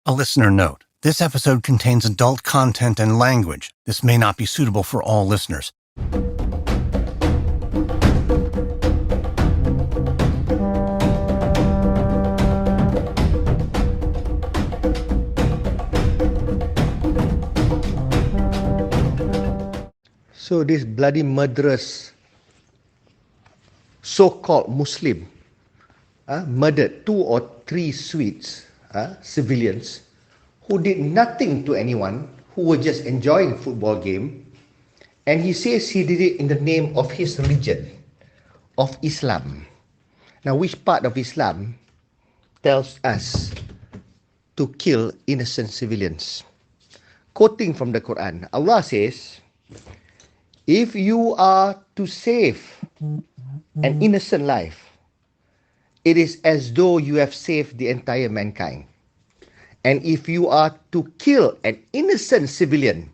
A listener note: this episode contains adult content and language. This may not be suitable for all listeners. So this bloody murderous so-called Muslim murdered 2 or 3 Swedes, civilians, who did nothing to anyone, who were just enjoying football game, and he says he did it in the name of his religion, of Islam. Now, which part of Islam tells us to kill innocent civilians? Quoting from the Quran, Allah says, if you are to save an innocent life, it is as though you have saved the entire mankind. And if you are to kill an innocent civilian,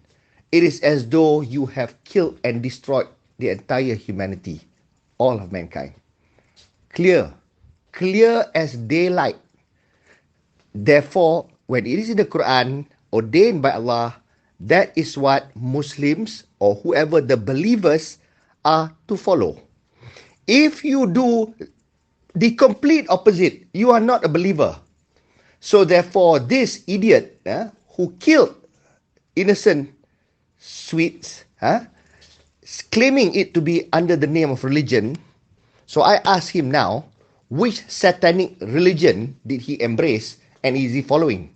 it is as though you have killed and destroyed the entire humanity, all of mankind. Clear as daylight. Therefore, when it is in the Quran, ordained by Allah, that is what Muslims or whoever the believers are to follow. If you do the complete opposite, you are not a believer. So therefore, this idiot who killed innocent Swedes, claiming it to be under the name of religion, so I ask him now, which satanic religion did he embrace and is he following?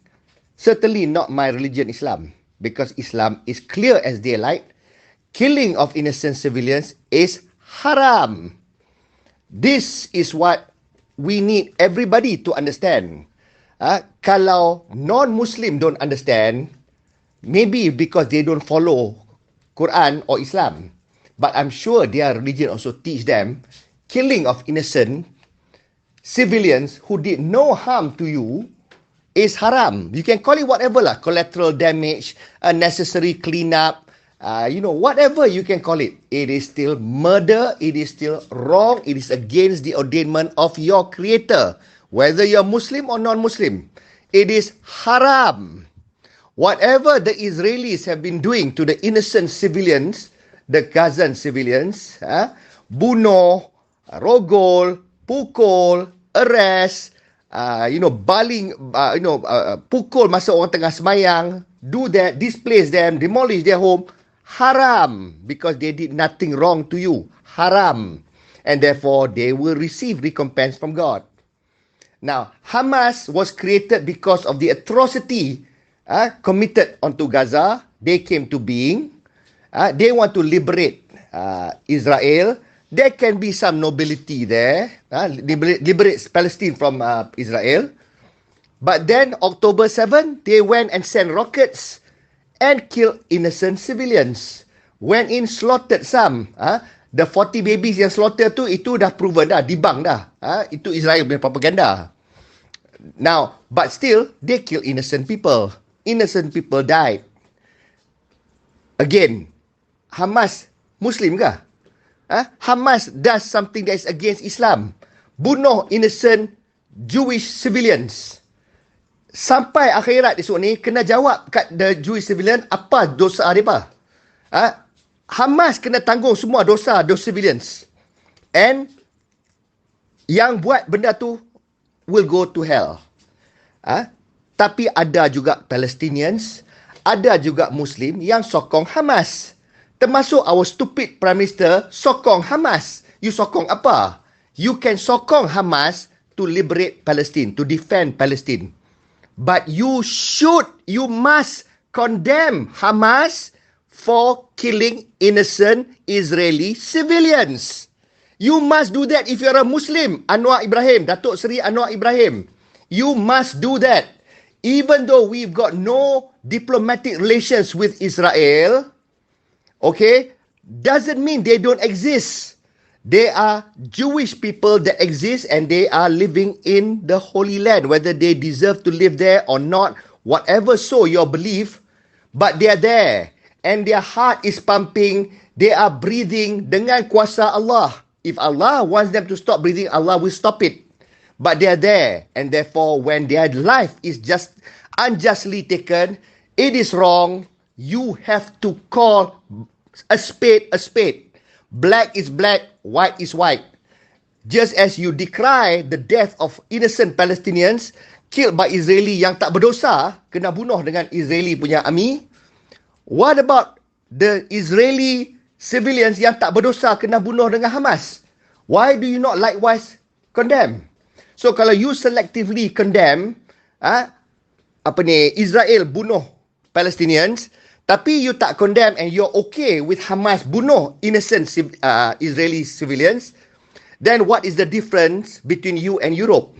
Certainly not my religion, Islam, because Islam is clear as daylight. Killing of innocent civilians is haram. This is what we need everybody to understand. Kalau non-Muslim don't understand, maybe because they don't follow Quran or Islam. But I'm sure their religion also teach them killing of innocent civilians who did no harm to you is haram. You can call it whatever lah, collateral damage, unnecessary cleanup, whatever you can call it. It is still murder, it is still wrong, it is against the ordainment of your creator. Whether you're Muslim or non-Muslim, it is haram. Whatever the Israelis have been doing to the innocent civilians, the Gazan civilians, bunuh, rogol, pukul, arrest, baling, pukul masa orang tengah semayang, do that, displace them, demolish their home, haram, because they did nothing wrong to you, haram, and therefore they will receive recompense from God. Now, Hamas was created because of the atrocity committed onto Gaza. They came to being. They want to liberate Israel. There can be some nobility there, liberate Palestine from Israel. But then, October 7, they went and sent rockets and killed innocent civilians. Went in, slaughtered some. The 40 babies yang slaughter tu, itu dah proven dah, debunk dah. Itu Israel punya propaganda. Now, but still, they kill innocent people. Innocent people died. Again, Hamas, Muslim kah? Hamas does something that is against Islam. Bunuh innocent Jewish civilians. Sampai akhirat esok ni, kena jawab kat the Jewish civilian, apa dosa mereka. Hamas kena tanggung semua dosa those civilians. And yang buat benda tu will go to hell. Tapi ada juga Palestinians, ada juga Muslim yang sokong Hamas. Termasuk our stupid Prime Minister sokong Hamas. You sokong apa? You can sokong Hamas to liberate Palestine, to defend Palestine. But you must condemn Hamas for killing innocent Israeli civilians. You must do that if you're a Muslim. Anwar Ibrahim, Datuk Seri Anwar Ibrahim. You must do that. Even though we've got no diplomatic relations with Israel, okay, doesn't mean they don't exist. They are Jewish people that exist and they are living in the Holy Land, whether they deserve to live there or not, whatever so your belief, but they are there. And their heart is pumping, they are breathing dengan kuasa Allah. If Allah wants them to stop breathing, Allah will stop it. but they're there, and therefore when their life is just unjustly taken, it is wrong. You have to call a spade a spade. Black is black, white is white. Just as you decry the death of innocent Palestinians killed by Israeli yang tak berdosa, kena bunuh dengan Israeli punya army, what about the Israeli civilians yang tak berdosa kena bunuh dengan Hamas? Why do you not likewise condemn? So kalau you selectively condemn Israel bunuh Palestinians, tapi you tak condemn and you're okay with Hamas bunuh innocent Israeli civilians, then what is the difference between you and Europe?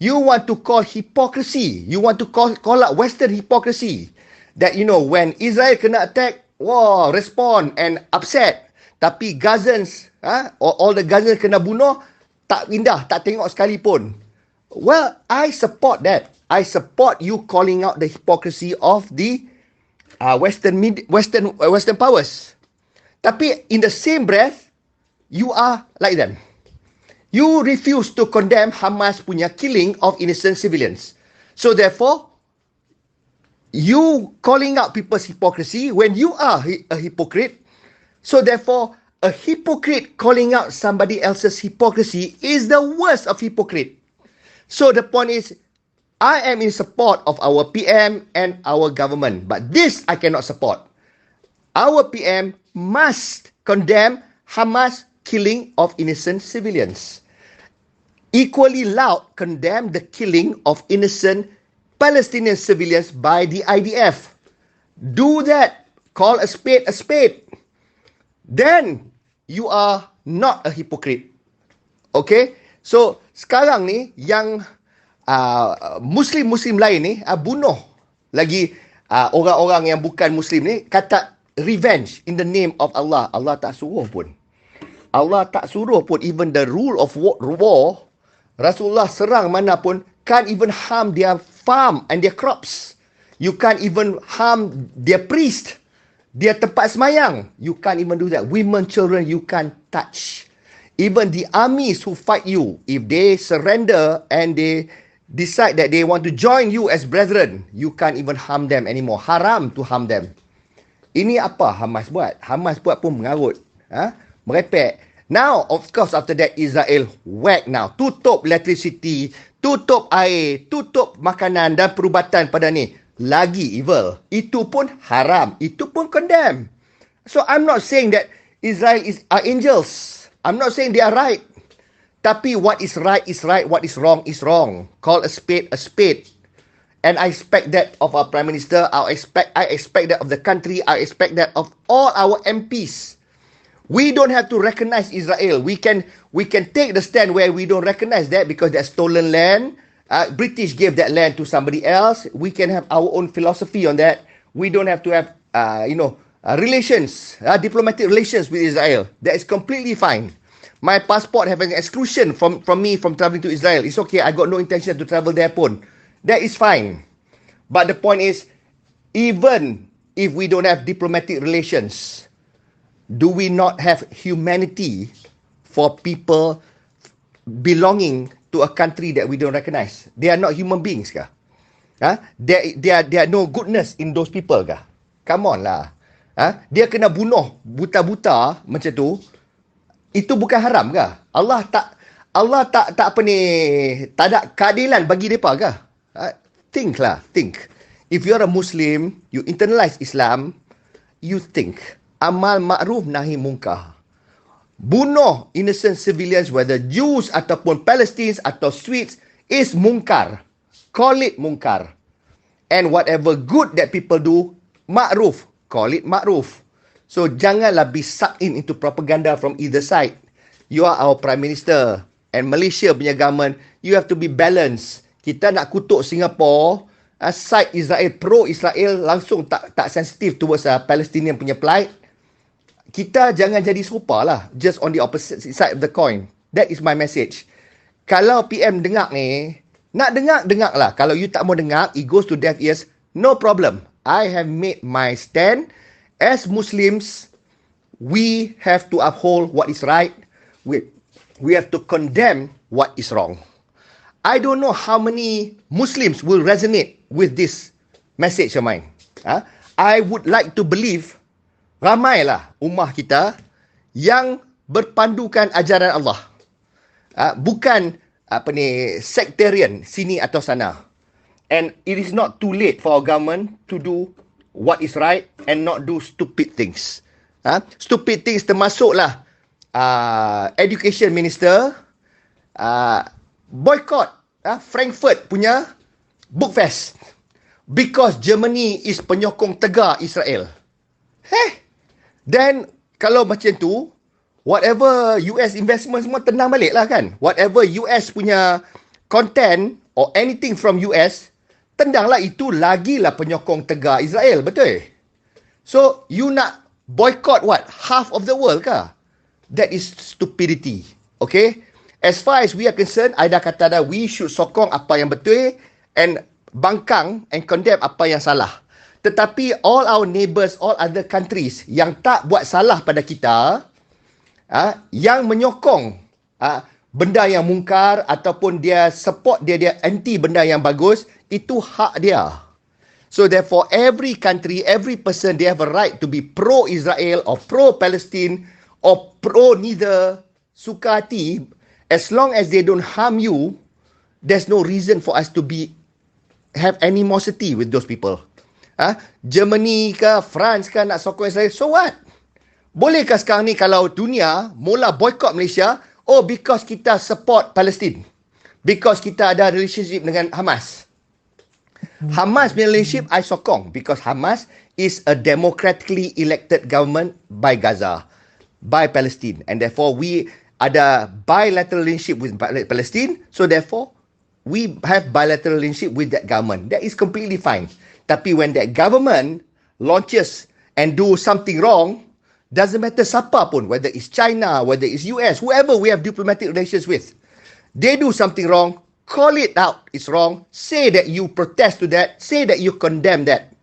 You want to call hypocrisy. You want to call out Western hypocrisy. That, when Israel kena attack, respond and upset. Tapi Gazans, all the Gazans kena bunuh, tak pindah, tak tengok sekalipun. Well, I support that. I support you calling out the hypocrisy of the Western powers. Tapi in the same breath, you are like them. You refuse to condemn Hamas punya killing of innocent civilians. So therefore, you calling out people's hypocrisy when you are a hypocrite. So therefore, a hypocrite calling out somebody else's hypocrisy is the worst of hypocrite. So the point is, I am in support of our PM and our government, but this I cannot support. Our PM must condemn Hamas killing of innocent civilians. Equally loud, condemn the killing of innocent Palestinian civilians by the IDF. Do that. Call a spade a spade. Then you are not a hypocrite. Okay? So, sekarang ni yang Muslim-Muslim lain ni bunuh lagi orang-orang yang bukan Muslim ni, kata revenge in the name of Allah. Allah tak suruh pun. Allah tak suruh pun. Even the rule of war, Rasulullah serang mana pun, can't even harm their farm and their crops. You can't even harm their priest, their tempat semayang. You can't even do that. Women, children, you can't touch. Even the armies who fight you, if they surrender and they decide that they want to join you as brethren, you can't even harm them anymore. Haram to harm them. Ini apa Hamas buat? Hamas buat pun mengarut. Merepek. Now, of course, after that, Israel whack now. Tutup electricity, tutup air, tutup makanan dan perubatan pada ni. Lagi evil. Itu pun haram. Itu pun condemn. So, I'm not saying that Israel are angels. I'm not saying they are right. Tapi what is right is right. What is wrong is wrong. Call a spade a spade. And I expect that of our Prime Minister. I expect that of the country. I expect that of all our MPs. We don't have to recognize Israel. We can take the stand where we don't recognize that because that's stolen land. British gave that land to somebody else. We can have our own philosophy on that. We don't have to have, relations, diplomatic relations with Israel. That is completely fine. My passport have an exclusion from me from traveling to Israel. It's okay. I got no intention to travel there pun. That is fine. But the point is, even if we don't have diplomatic relations, do we not have humanity for people belonging to a country that we don't recognize? They are not human beings kah? There are no goodness in those people kah? Come on lah. Dia kena bunuh buta-buta macam tu. Itu bukan haram kah? Allah tak apa ni, tak ada keadilan bagi mereka kah? Think lah, think. If you are a Muslim, you internalize Islam, you think. Amal ma'ruf nahi munkar. Bunuh innocent civilians, whether Jews ataupun Palestinians atau Swedes, is munkar. Call it munkar. And whatever good that people do, ma'ruf. Call it ma'ruf. So janganlah be sucked into propaganda from either side. You are our Prime Minister and Malaysia punya government. You have to be balanced. Kita nak kutuk Singapore, side Israel, pro-Israel, langsung tak sensitive towards Palestinian punya plight. Kita jangan jadi serupa lah. Just on the opposite side of the coin. That is my message. Kalau PM dengar ni, nak dengar lah. Kalau you tak mau dengar, it goes to deaf ears, no problem. I have made my stand. As Muslims, we have to uphold what is right. We have to condemn what is wrong. I don't know how many Muslims will resonate with this message of mine. I would like to believe ramailah ummah kita yang berpandukan ajaran Allah. Bukan sectarian sini atau sana. And it is not too late for our government to do what is right and not do stupid things. Stupid things termasuklah education minister boycott Frankfurt punya book fest because Germany is penyokong tegar Israel. Then kalau macam tu, whatever US investment semua tenang balik lah kan. Whatever US punya content or anything from US, tendanglah itu lagilah penyokong tegar Israel, betul? So, you nak boycott what? Half of the world kah? That is stupidity. Okay? As far as we are concerned, I dah kata dah, we should sokong apa yang betul and bangkang and condemn apa yang salah. Tetapi all our neighbours, all other countries yang tak buat salah pada kita, yang menyokong benda yang mungkar ataupun dia support dia anti benda yang bagus, itu hak dia. So therefore, every country, every person, they have a right to be pro-Israel or pro-Palestine or pro-neither, suka hati. As long as they don't harm you, there's no reason for us to have animosity with those people. Germany ke, France ke nak sokong Israel, so what? Bolehkah sekarang ni kalau dunia mula boycott Malaysia, because kita support Palestine, because kita ada relationship dengan Hamas. Hamas punya relationship I sokong because Hamas is a democratically elected government by Gaza, by Palestine, and therefore we ada bilateral relationship with Palestine, so therefore we have bilateral relationship with that government. That is completely fine. Tapi when that government launches and do something wrong, doesn't matter siapa pun, whether it's China, whether it's US, whoever we have diplomatic relations with, they do something wrong, call it out, it's wrong, say that you protest to that, say that you condemn that,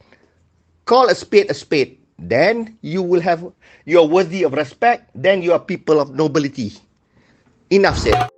call a spade, then you are worthy of respect, then you are people of nobility. Enough said.